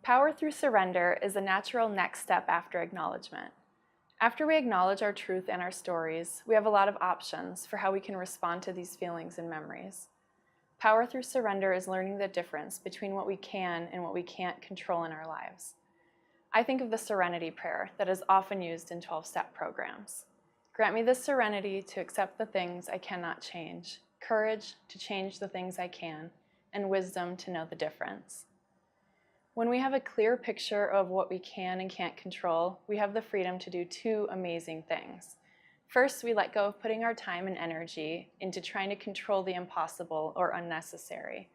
Power through surrender is a natural next step after acknowledgement. After we acknowledge our truth and our stories, we have a lot of options for how we can respond to these feelings and memories. Power through surrender is learning the difference between what we can and what we can't control in our lives. I think of the serenity prayer that is often used in 12-step programs. Grant me the serenity to accept the things I cannot change, courage to change the things I can, and wisdom to know the difference. When we have a clear picture of what we can and can't control, we have the freedom to do two amazing things. First, we let go of putting our time and energy into trying to control the impossible or unnecessary.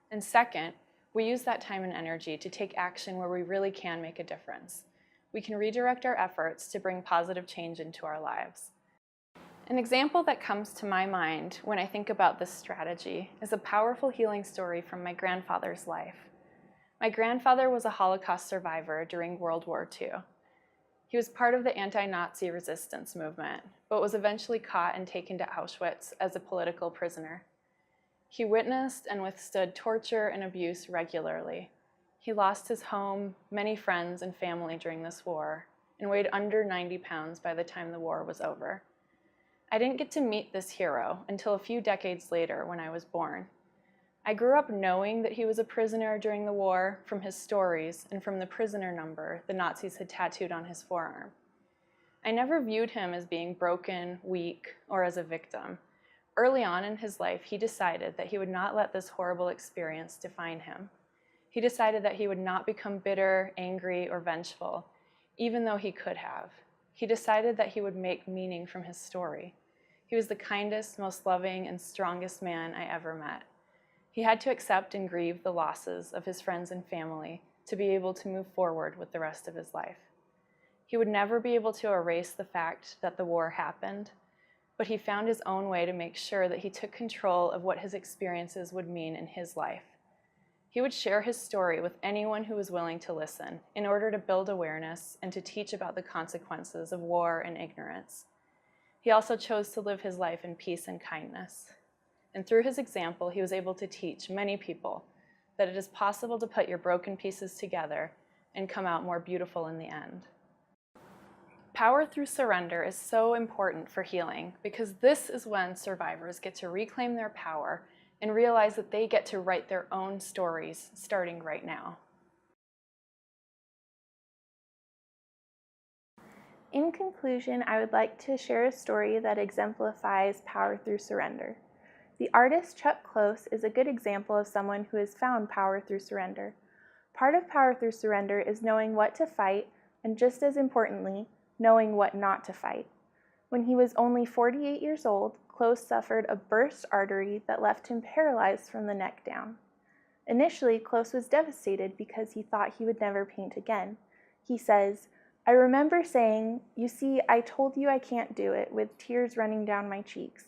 And second, we use that time and energy to take action where we really can make a difference. We can redirect our efforts to bring positive change into our lives. An example that comes to my mind when I think about this strategy is a powerful healing story from my grandfather's life. My grandfather was a Holocaust survivor during World War II. He was part of the anti-Nazi resistance movement, but was eventually caught and taken to Auschwitz as a political prisoner. He witnessed and withstood torture and abuse regularly. He lost his home, many friends, and family during this war, and weighed under 90 pounds by the time the war was over. I didn't get to meet this hero until a few decades later when I was born. I grew up knowing that he was a prisoner during the war from his stories and from the prisoner number the Nazis had tattooed on his forearm. I never viewed him as being broken, weak, or as a victim. Early on in his life, he decided that he would not let this horrible experience define him. He decided that he would not become bitter, angry, or vengeful, even though he could have. He decided that he would make meaning from his story. He was the kindest, most loving, and strongest man I ever met. He had to accept and grieve the losses of his friends and family to be able to move forward with the rest of his life. He would never be able to erase the fact that the war happened, but he found his own way to make sure that he took control of what his experiences would mean in his life. He would share his story with anyone who was willing to listen in order to build awareness and to teach about the consequences of war and ignorance. He also chose to live his life in peace and kindness. And through his example, he was able to teach many people that it is possible to put your broken pieces together and come out more beautiful in the end. Power through surrender is so important for healing because this is when survivors get to reclaim their power and realize that they get to write their own stories starting right now. In conclusion, I would like to share a story that exemplifies power through surrender. The artist Chuck Close is a good example of someone who has found power through surrender. Part of power through surrender is knowing what to fight, and just as importantly, knowing what not to fight. When he was only 48 years old, Close suffered a burst artery that left him paralyzed from the neck down. Initially, Close was devastated because he thought he would never paint again. He says, "I remember saying, 'You see, I told you I can't do it,' with tears running down my cheeks."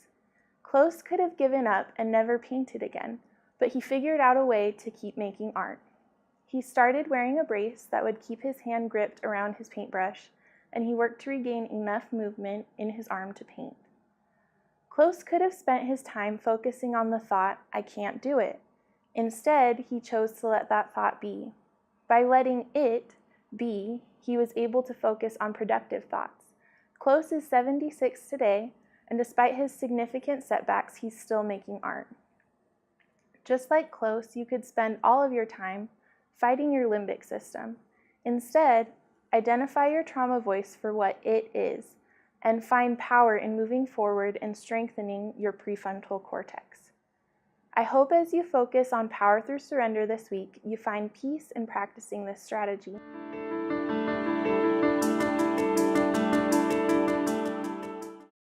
Close could have given up and never painted again, but he figured out a way to keep making art. He started wearing a brace that would keep his hand gripped around his paintbrush, and he worked to regain enough movement in his arm to paint. Close could have spent his time focusing on the thought, "I can't do it." Instead, he chose to let that thought be. By letting it be, he was able to focus on productive thoughts. Close is 76 today, and despite his significant setbacks, he's still making art. Just like Close, you could spend all of your time fighting your limbic system. Instead, identify your trauma voice for what it is, and find power in moving forward and strengthening your prefrontal cortex. I hope as you focus on power through surrender this week, you find peace in practicing this strategy.